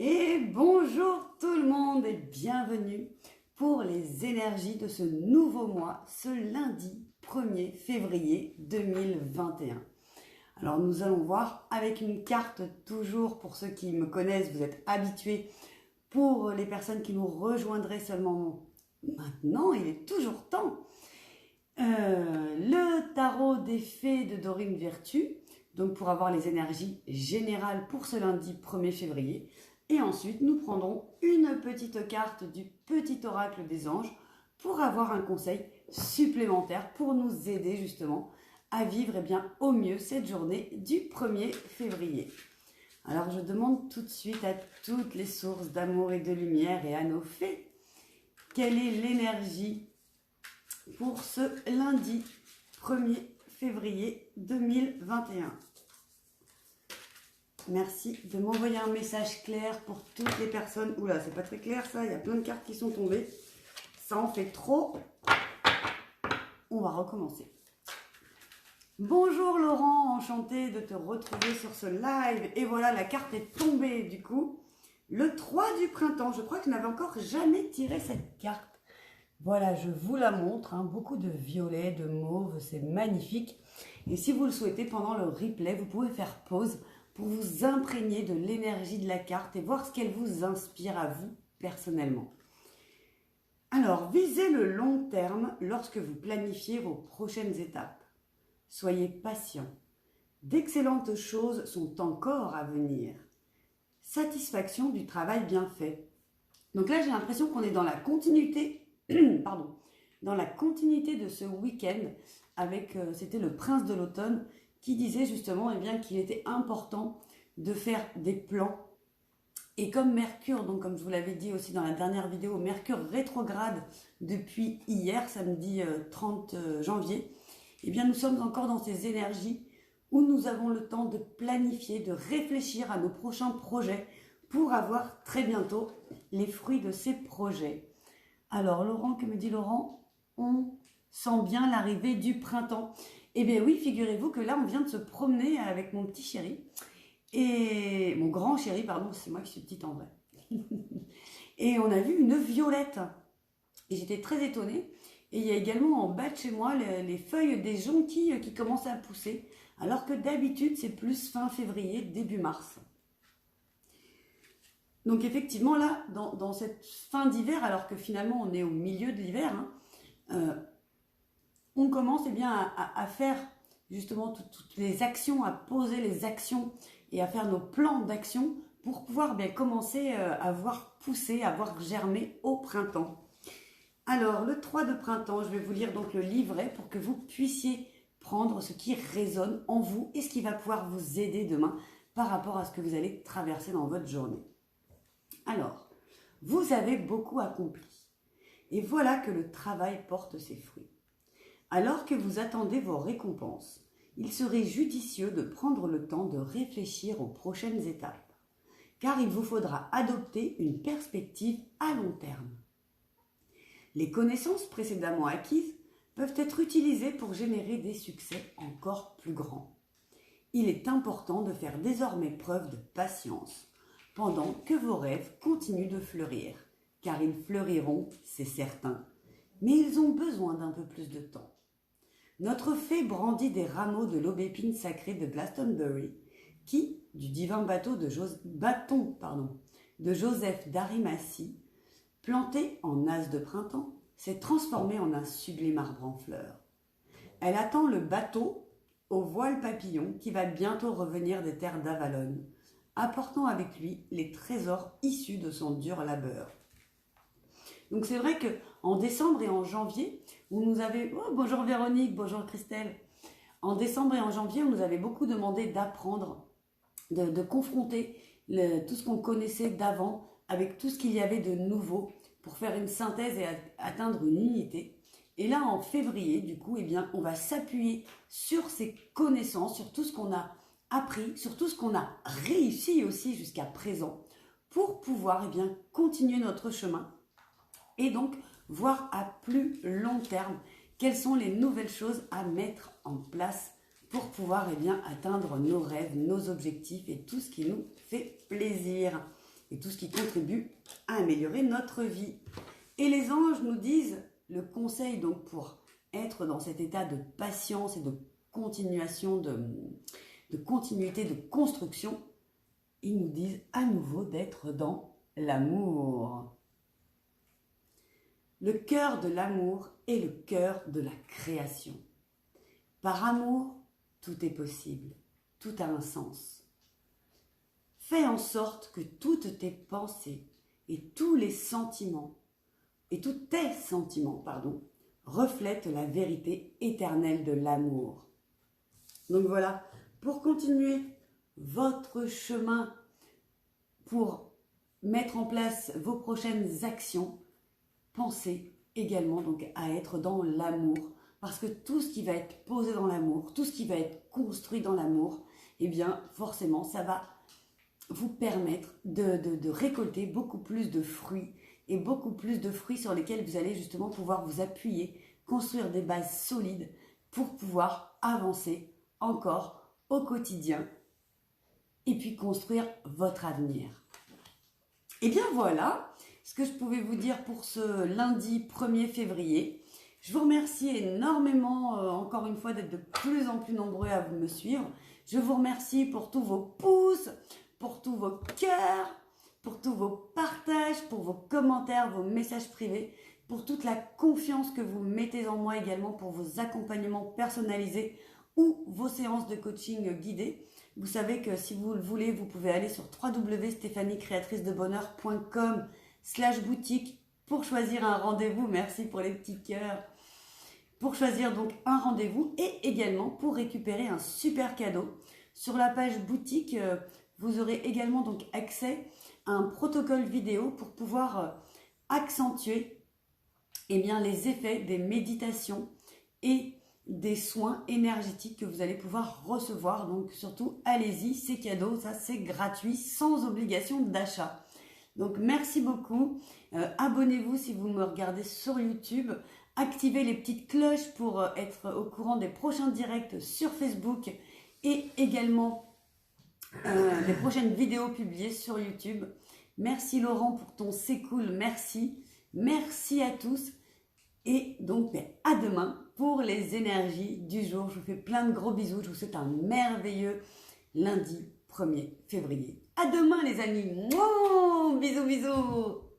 Et bonjour tout le monde et bienvenue pour les énergies de ce nouveau mois, ce lundi 1er février 2021. Alors nous allons voir avec une carte, toujours pour ceux qui me connaissent, vous êtes habitués. Pour les personnes qui nous rejoindraient seulement maintenant, il est toujours temps. Le tarot des fées de Dorine Virtue, donc pour avoir les énergies générales pour ce lundi 1er février. Et ensuite, nous prendrons une petite carte du petit oracle des anges pour avoir un conseil supplémentaire pour nous aider justement à vivre au mieux cette journée du 1er février. Alors, je demande tout de suite à toutes les sources d'amour et de lumière et à nos fées, quelle est l'énergie pour ce lundi 1er février 2021. Merci de m'envoyer un message clair pour toutes les personnes. Oula, c'est pas très clair ça, il y a plein de cartes qui sont tombées. Ça en fait trop. On va recommencer. Bonjour Laurent, enchantée de te retrouver sur ce live. Et voilà, la carte est tombée du coup. Le 3 du printemps, je crois que je n'avais encore jamais tiré cette carte. Voilà, je vous la montre, beaucoup de violet, de mauve, c'est magnifique. Et si vous le souhaitez, pendant le replay, vous pouvez faire pause pour vous imprégner de l'énergie de la carte et voir ce qu'elle vous inspire à vous personnellement. Alors, visez le long terme lorsque vous planifiez vos prochaines étapes. Soyez patient. D'excellentes choses sont encore à venir. Satisfaction du travail bien fait. Donc là, j'ai l'impression qu'on est dans la continuité, dans la continuité de ce week-end avec, c'était le prince de l'automne qui disait justement qu'il était important de faire des plans. Et comme Mercure, donc comme je vous l'avais dit aussi dans la dernière vidéo, Mercure rétrograde depuis hier, samedi 30 janvier, nous sommes encore dans ces énergies où nous avons le temps de planifier, de réfléchir à nos prochains projets pour avoir très bientôt les fruits de ces projets. Alors Laurent, que me dit Laurent? On sent bien l'arrivée du printemps. Eh bien oui, figurez-vous que là on vient de se promener avec mon petit chéri, et mon grand chéri, pardon, c'est moi qui suis petite en vrai. Et on a vu une violette, et j'étais très étonnée. Et il y a également en bas de chez moi les feuilles des jonquilles qui commencent à pousser, alors que d'habitude c'est plus fin février, début mars. Donc effectivement là, dans cette fin d'hiver, alors que finalement on est au milieu de l'hiver, on commence à faire justement toutes les actions, à poser les actions et à faire nos plans d'action pour pouvoir commencer à voir pousser, à voir germer au printemps. Alors le 3 de printemps, je vais vous lire donc le livret pour que vous puissiez prendre ce qui résonne en vous et ce qui va pouvoir vous aider demain par rapport à ce que vous allez traverser dans votre journée. Alors, vous avez beaucoup accompli et voilà que le travail porte ses fruits. Alors que vous attendez vos récompenses, il serait judicieux de prendre le temps de réfléchir aux prochaines étapes, car il vous faudra adopter une perspective à long terme. Les connaissances précédemment acquises peuvent être utilisées pour générer des succès encore plus grands. Il est important de faire désormais preuve de patience pendant que vos rêves continuent de fleurir, car ils fleuriront, c'est certain, mais ils ont besoin d'un peu plus de temps. Notre fée brandit des rameaux de l'aubépine sacrée de Glastonbury, qui, du divin bâton de Joseph d'Arimathie, planté en as de printemps, s'est transformé en un sublime arbre en fleurs. Elle attend le bateau au voile papillon qui va bientôt revenir des terres d'Avalon, apportant avec lui les trésors issus de son dur labeur. Donc c'est vrai qu'en décembre et en janvier, on nous avait... Oh, bonjour Véronique, bonjour Christelle. En décembre et en janvier, on nous avait beaucoup demandé d'apprendre, de confronter tout ce qu'on connaissait d'avant avec tout ce qu'il y avait de nouveau pour faire une synthèse et atteindre une unité. Et là, en février, du coup, on va s'appuyer sur ces connaissances, sur tout ce qu'on a appris, sur tout ce qu'on a réussi aussi jusqu'à présent pour pouvoir continuer notre chemin et donc voir à plus long terme quelles sont les nouvelles choses à mettre en place pour pouvoir atteindre nos rêves, nos objectifs et tout ce qui nous fait plaisir. et tout ce qui contribue à améliorer notre vie. Et les anges nous disent le conseil donc pour être dans cet état de patience et de continuation, de continuité, de construction, ils nous disent à nouveau d'être dans l'amour. Le cœur de l'amour est le cœur de la création. Par amour, tout est possible, tout a un sens. Fais en sorte que toutes tes pensées et tous les sentiments, et tous tes sentiments, reflètent la vérité éternelle de l'amour. Donc voilà, pour continuer votre chemin, pour mettre en place vos prochaines actions, pensez également donc à être dans l'amour. Parce que tout ce qui va être posé dans l'amour, tout ce qui va être construit dans l'amour, eh bien forcément ça va vous permettre de récolter beaucoup plus de fruits et beaucoup plus de fruits sur lesquels vous allez justement pouvoir vous appuyer, construire des bases solides pour pouvoir avancer encore au quotidien et puis construire votre avenir. Et bien voilà ce que je pouvais vous dire pour ce lundi 1er février. Je vous remercie énormément, encore une fois, d'être de plus en plus nombreux à me suivre. Je vous remercie pour tous vos pouces, pour tous vos cœurs, pour tous vos partages, pour vos commentaires, vos messages privés, pour toute la confiance que vous mettez en moi également, pour vos accompagnements personnalisés ou vos séances de coaching guidées. Vous savez que si vous le voulez, vous pouvez aller sur www.stephaniecreatricedebonheur.com/boutique pour choisir un rendez-vous. Merci pour les petits cœurs. Pour choisir donc un rendez-vous et également pour récupérer un super cadeau. Sur la page boutique, vous aurez également donc accès à un protocole vidéo pour pouvoir accentuer les effets des méditations et des soins énergétiques que vous allez pouvoir recevoir. Donc surtout, allez-y, c'est cadeau, ça c'est gratuit, sans obligation d'achat. Donc merci beaucoup, abonnez-vous si vous me regardez sur YouTube, activez les petites cloches pour être au courant des prochains directs sur Facebook et également des prochaines vidéos publiées sur YouTube. Merci Laurent pour ton c'est cool, merci. Merci à tous et donc à demain pour les énergies du jour. Je vous fais plein de gros bisous, je vous souhaite un merveilleux lundi 1er février. À demain les amis, bisous bisous.